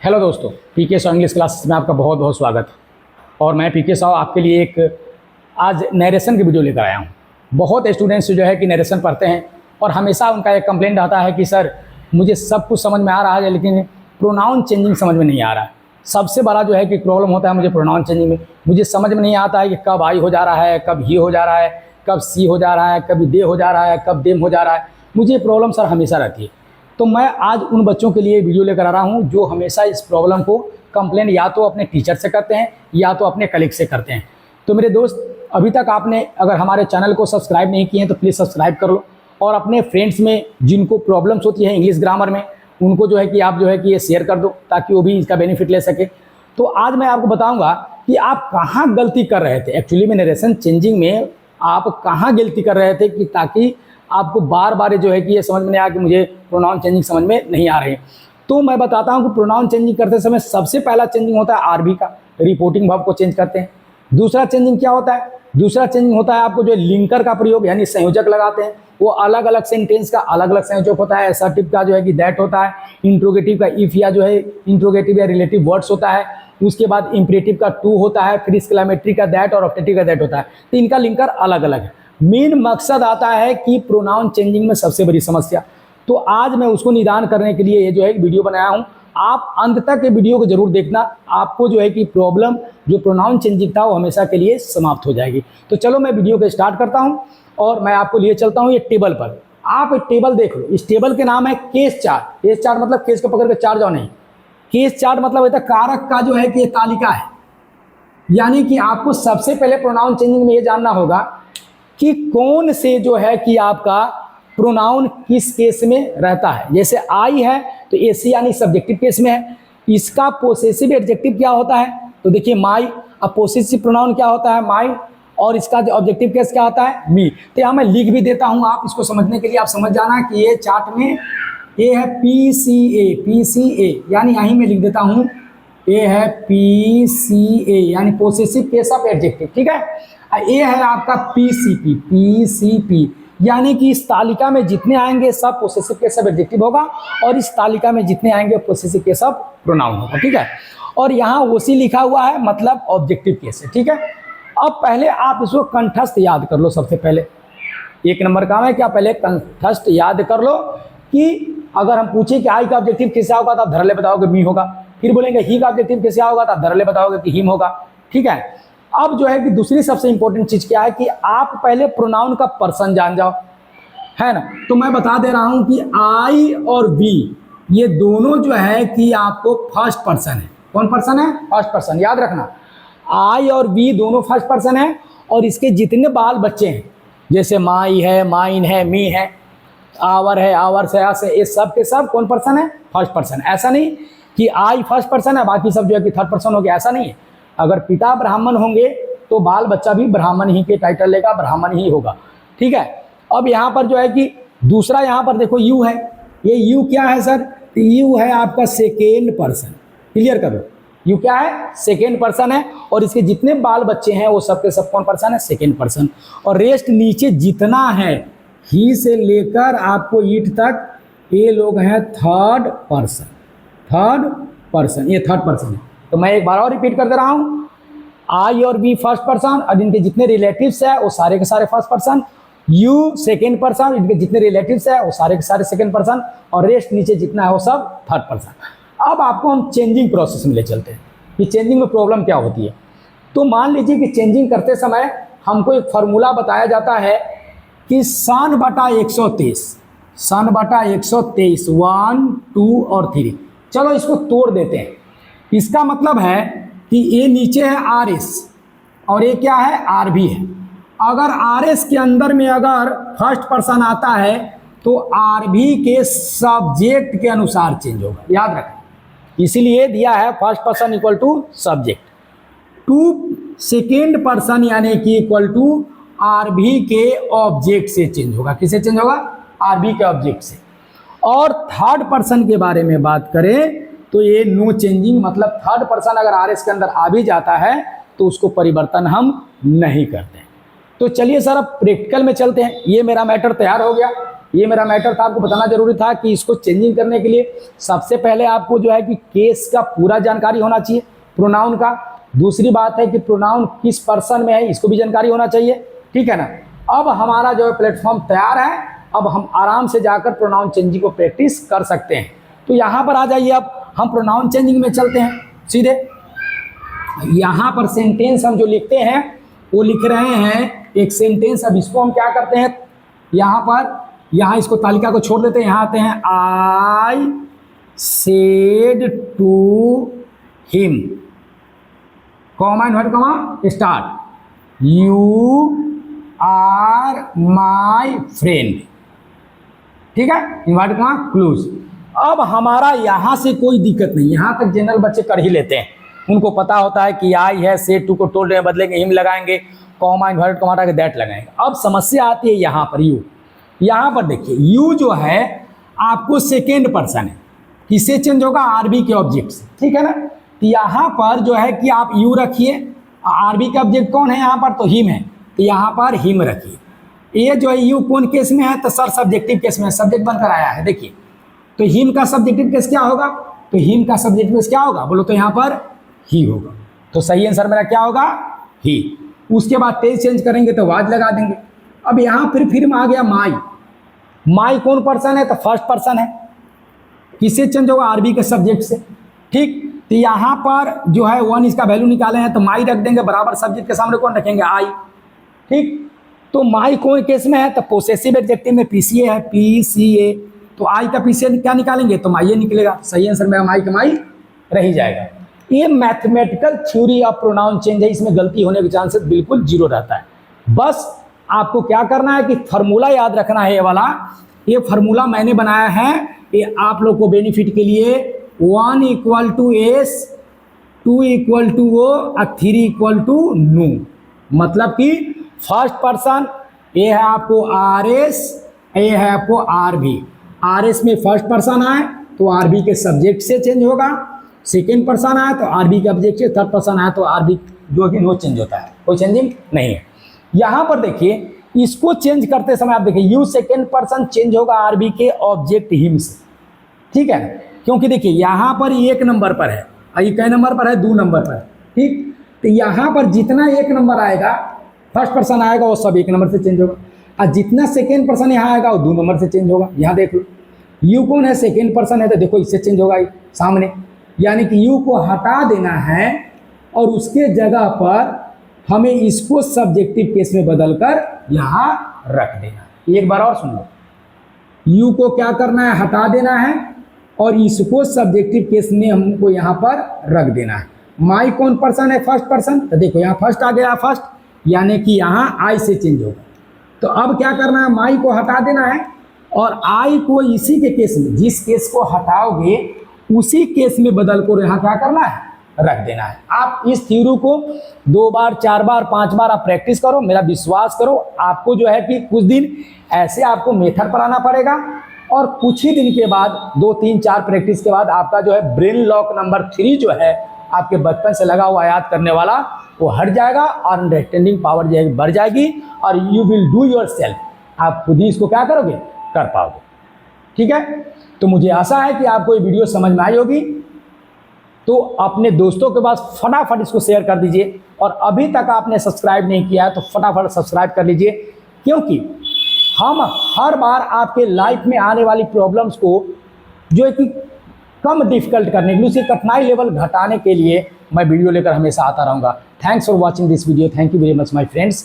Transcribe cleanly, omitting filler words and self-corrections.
Hello दोस्तों, पीके Sao English classes में आपका बहुत बहुत स्वागत है। और मैं पीके साव आपके लिए एक आज नरेशन की वीडियो लेकर आया हूँ। बहुत स्टूडेंट्स जो है कि नरेशन पढ़ते हैं और हमेशा उनका एक कंप्लेंट आता है कि सर मुझे सब कुछ समझ में आ रहा है लेकिन प्रोनाउन चेंजिंग समझ में नहीं आ रहा है। सबसे बड़ा जो है कि प्रॉब्लम होता है मुझे प्रोनाउन चेंजिंग में। मुझे समझ में नहीं आता है कि कब आई हो जा रहा है, कब ही हो जा रहा है, कब सी हो जा रहा है, कभी दे हो जा रहा है, कब देम हो जा रहा है। मुझे प्रॉब्लम सर हमेशा रहती है। तो मैं आज उन बच्चों के लिए वीडियो लेकर आ रहा हूं जो हमेशा इस प्रॉब्लम को कंप्लेंट या तो अपने टीचर से करते हैं या तो अपने कलीग से करते हैं। तो मेरे दोस्त, अभी तक आपने अगर हमारे चैनल को सब्सक्राइब नहीं किए हैं तो प्लीज़ सब्सक्राइब कर लो और अपने फ्रेंड्स में जिनको प्रॉब्लम्स होती है इंग्लिश ग्रामर में उनको जो है कि आप जो है कि ये शेयर कर दो ताकि वो भी इसका बेनिफिट ले सके। तो आज मैं आपको बताऊंगा कि आप कहाँ गलती कर रहे थे एक्चुअली में नरेशन चेंजिंग में। आप कहाँ गलती कर रहे थे कि ताकि आपको बार बार जो है कि ये समझ में नहीं आया कि मुझे प्रोनाउन चेंजिंग समझ में नहीं आ रही। तो मैं बताता हूँ कि प्रोनाउन चेंजिंग करते समय सबसे पहला चेंजिंग होता है आरबी का, रिपोर्टिंग वर्ब को चेंज करते हैं। दूसरा चेंजिंग क्या होता है? दूसरा चेंजिंग होता है आपको जो लिंकर का प्रयोग यानी संयोजक लगाते हैं। वो अलग अलग सेंटेंस का अलग अलग संयोजक होता है। असर्टिव का जो है कि दैट होता है, इंट्रोगेटिव का इफ या जो है इंट्रोगेटिव या रिलेटिव वर्ड्स होता है। उसके बाद इंपरेटिव का टू होता है, फिर एक्सक्लेमेटरी का दैट और ऑप्टेटिव का दैट होता है। तो इनका लिंकर अलग अलग है। मेन मकसद आता है कि प्रोनाउन चेंजिंग में सबसे बड़ी समस्या, तो आज मैं उसको निदान करने के लिए ये जो है एक वीडियो बनाया हूँ। आप अंत तक ये वीडियो को जरूर देखना, आपको जो है कि प्रॉब्लम जो प्रोनाउन चेंजिंग था वो हमेशा के लिए समाप्त हो जाएगी। तो चलो मैं वीडियो को स्टार्ट करता हूँ और मैं आपको लिए चलता हूँ ये टेबल पर। आप एक टेबल देख लो, इस टेबल के नाम है केस चार्ट। केस चार्ट मतलब केस को पकड़ के चार्ट जाओ नहीं, केस चार्ट मतलब होता है कारक का जो है कि ये तालिका है। यानी कि आपको सबसे पहले प्रोनाउन चेंजिंग में ये जानना होगा कि कौन से जो है कि आपका प्रोनाउन किस केस में रहता है। जैसे आई है तो एसी यानी सब्जेक्टिव केस में है। इसका पोसेसिव एडजेक्टिव क्या होता है? तो देखिए माई। अब पोसेसिव प्रोनाउन क्या होता है? माई। और इसका जो ऑब्जेक्टिव केस क्या होता है? मी। तो यहाँ मैं लिख भी देता हूँ, आप इसको समझने के लिए आप समझ जाना कि ये चार्ट में ये है PCA। PCA यानी यहीं मैं लिख देता हूँ, ये है PCA यानी पोसेसिव केस ऑफ एडजेक्टिव। ठीक है। ये है आपका PCP। PCP यानी कि इस तालिका में जितने आएंगे सब पोसेसिव केस ऑफ एडजेक्टिव होगा और इस तालिका में जितने आएंगे पोसेसिव केस ऑफ प्रोनाउन होगा। ठीक है। और यहाँ OC लिखा हुआ है मतलब ऑब्जेक्टिव केस है। ठीक है। अब पहले आप इसको कंठस्थ याद कर लो। सबसे पहले एक नंबर काम है कि आप पहले कंठस्थ याद कर लो कि अगर हम पूछे कि आई का ऑब्जेक्टिव कैसे होगा तो आप धरले बताओगे मी होगा। फिर बोलेंगे ही का ऑब्जेक्टिव कैसे होगा तो आप धरले बताओगे कि हिम होगा। ठीक है। अब जो है कि दूसरी सबसे इंपॉर्टेंट चीज क्या है कि आप पहले प्रोनाउन का पर्सन जान जाओ, है ना। तो मैं बता दे रहा हूं कि आई और वी ये दोनों जो है कि आपको फर्स्ट पर्सन है। कौन पर्सन है? First person. याद रखना, आई और वी दोनों फर्स्ट पर्सन है और इसके जितने बाल बच्चे हैं जैसे माई है, माइन है, मी है, आवर है, आवर्स है, अस है, ये सब के सब कौन पर्सन है? First person. ऐसा नहीं कि आई फर्स्ट पर्सन है बाकी सब जो है कि थर्ड पर्सन हो गया, ऐसा नहीं है। अगर पिता ब्राह्मण होंगे तो बाल बच्चा भी ब्राह्मण ही के टाइटल लेगा, ब्राह्मण ही होगा। ठीक है। अब यहाँ पर जो है कि दूसरा यहाँ पर देखो यू है। ये यू क्या है सर? तो यू है आपका सेकेंड पर्सन। क्लियर करो, यू क्या है? सेकेंड पर्सन है और इसके जितने बाल बच्चे हैं वो सबके सब कौन पर्सन है? Second person. और रेस्ट नीचे जितना है ही से लेकर आपको ईट तक ये लोग हैं थर्ड पर्सन। थर्ड पर्सन, ये थर्ड पर्सन है। तो मैं एक बार और रिपीट कर दे रहा हूं, आई और बी फर्स्ट पर्सन और इनके जितने रिलेटिव्स है वो सारे के सारे first person. You second person, इनके जितने रिलेटिव्स है वो सारे के सारे सेकेंड पर्सन और रेस्ट नीचे जितना है वो सब थर्ड पर्सन। अब आपको हम चेंजिंग प्रोसेस में ले चलते हैं कि चेंजिंग में प्रॉब्लम क्या होती है। तो मान लीजिए कि चेंजिंग करते समय हमको एक फार्मूला बताया जाता है कि सन बटा 123, सन बटा 123, 1, 2 और 3। चलो इसको तोड़ देते हैं। इसका मतलब है कि ये नीचे है RS और ये क्या है? RB है। अगर RS के अंदर में अगर फर्स्ट पर्सन आता है तो RB के सब्जेक्ट के अनुसार चेंज होगा। याद रखें, इसीलिए दिया है first person equal to subject, to second person यानी कि इक्वल टू RB के ऑब्जेक्ट से चेंज होगा। किससे चेंज होगा? RB के ऑब्जेक्ट से। और थर्ड पर्सन के बारे में बात करें तो ये नो चेंजिंग, मतलब थर्ड पर्सन अगर RS के अंदर आ भी जाता है तो उसको परिवर्तन हम नहीं करते। तो चलिए सर अब प्रैक्टिकल में चलते हैं। ये मेरा मैटर तैयार हो गया, ये मेरा मैटर था, आपको बताना जरूरी था कि इसको चेंजिंग करने के लिए सबसे पहले आपको जो है कि केस का पूरा जानकारी होना चाहिए, प्रोनाउन का। दूसरी बात है कि प्रोनाउन किस पर्सन में है इसको भी जानकारी होना चाहिए, ठीक है ना। अब हमारा जो है प्लेटफॉर्म तैयार है, अब हम आराम से जाकर प्रोनाउन चेंजिंग को प्रैक्टिस कर सकते हैं। तो यहाँ पर आ जाइए, अब हम प्रोनाउन चेंजिंग में चलते हैं सीधे। यहाँ पर सेंटेंस हम जो लिखते हैं वो लिख रहे हैं एक सेंटेंस। अब इसको हम क्या करते हैं, यहाँ इसको तालिका को छोड़ देते हैं, यहाँ आते हैं I said to him, comma invert comma start, you are my friend, ठीक है, इन्वर्ट कॉमा क्लोज। अब हमारा यहाँ से कोई दिक्कत नहीं, यहाँ तक जनरल बच्चे कर ही लेते हैं, उनको पता होता है कि आई है, सेड टू को टोल्ड में बदलेंगे हिम लगाएंगे, कॉमा इन्वर्ट कॉमा के दैट लगाएंगे। अब समस्या आती है यहाँ पर यू। यहाँ पर देखिए यू जो है आपको सेकेंड पर्सन है, किससे चेंज होगा, आरबी के ऑब्जेक्ट से, ठीक है ना। तो यहाँ पर जो है कि आप यू रखिए, आरबी का ऑब्जेक्ट कौन है यहाँ पर, तो हिम है, तो यहाँ पर हिम रखिए। ये जो है यू कौन केस में है, तो सर सब्जेक्टिव केस में, सब्जेक्ट बनकर आया है। देखिए तो हिम का सब्जेक्टिव केस क्या होगा, तो हिम का सब्जेक्टिव केस क्या होगा, बोलो तो यहाँ पर ही होगा। तो सही आंसर मेरा क्या होगा, ही। उसके बाद टेंस चेंज करेंगे तो वाज लगा देंगे। अब यहाँ फिर में आ गया माई। माई कौन पर्सन है, तो फर्स्ट पर्सन है, किससे चेंज होगा, आरबी के सब्जेक्ट से, ठीक। तो यहाँ पर जो है 1 इसका वैल्यू निकाले हैं तो माई रख देंगे, बराबर सब्जेक्ट के सामने कौन रखेंगे, आई, ठीक। तो माई कौन केस में है, तो पोसेसिव एडजेक्टिव में पीसीए है, पीसीए, तो आई का पीसीए क्या निकालेंगे, तो माई निकलेगा। सही आंसर में माई का माई रह ही जाएगा। ये mathematical theory of pronoun change है, इसमें गलती होने के चांसेस बिल्कुल जीरो रहता है। बस आपको क्या करना है कि फार्मूला याद रखना है, ये वाला, ये फार्मूला मैंने बनाया है, ये आप लोग को बेनिफिट के लिए। 1 equal to S, 2 equal to O और 3 इक्वल टू नो। मतलब कि फर्स्ट पर्सन ये है आपको आर एस, ये है आपको आर बी। आर एस में फर्स्ट पर्सन आए तो आर बी के सब्जेक्ट से चेंज होगा, सेकेंड पर्सन आए तो आर बी के ऑब्जेक्ट से, थर्ड पर्सन आए तो आर बी जो कि वो चेंज होता है, कोई चेंजिंग नहीं है। यहाँ पर देखिए इसको चेंज करते समय आप देखिए यू सेकेंड पर्सन चेंज होगा आर बी के ऑब्जेक्ट हिम से, ठीक है, क्योंकि देखिए यहाँ पर 1 नंबर पर है, ये कई नंबर पर है, 2 नंबर पर, ठीक। तो यहाँ पर जितना 1 नंबर आएगा फर्स्ट पर्सन आएगा वो सब 1 नंबर से चेंज होगा, और जितना सेकेंड पर्सन यहाँ आएगा वो 2 नंबर से चेंज होगा। यहाँ देख लो यू कौन है, सेकेंड पर्सन है, तो देखो इससे चेंज होगा ये सामने, यानी कि यू को हटा देना है और उसके जगह पर हमें इसको सब्जेक्टिव केस में बदलकर यहाँ रख देना। एक बार और सुन लो, यू को क्या करना है, हटा देना है और इसको सब्जेक्टिव केस में हमको यहाँ पर रख देना है। माई कौन पर्सन है, फर्स्ट पर्सन, तो देखो यहाँ फर्स्ट आ गया, फर्स्ट यानी कि यहाँ आई से चेंज होगा। तो अब क्या करना है, माई को हटा देना है और आई को इसी के केस में, जिस केस को हटाओगे उसी केस में बदल कर यहाँ क्या करना है, रख देना है। आप इस थ्योरी को 2 बार 4 बार 5 बार आप प्रैक्टिस करो, मेरा विश्वास करो, आपको जो है कि कुछ दिन ऐसे आपको मेथड पढ़ाना पड़ेगा और कुछ ही दिन के बाद 2 3 4 प्रैक्टिस के बाद आपका जो है ब्रेन लॉक नंबर 3 जो है आपके बचपन से लगा हुआ याद करने वाला वो हट जाएगा और अंडरस्टैंडिंग पावर जो है बढ़ जाएगी और you will do your self, आप खुद ही इसको क्या करोगे, कर पाओगे, ठीक है। तो मुझे आशा है कि आपको ये वीडियो समझ में आई होगी, तो अपने दोस्तों के पास फटाफट इसको शेयर कर दीजिए और अभी तक आपने सब्सक्राइब नहीं किया है तो फटाफट सब्सक्राइब कर लीजिए, क्योंकि हम हर बार आपके लाइफ में आने वाली प्रॉब्लम्स को जो है कि कम डिफिकल्ट करने के लिए, उसकी कठिनाई लेवल घटाने के लिए मैं वीडियो लेकर हमेशा आता रहूँगा। Thanks for watching this video, thank you very much my friends.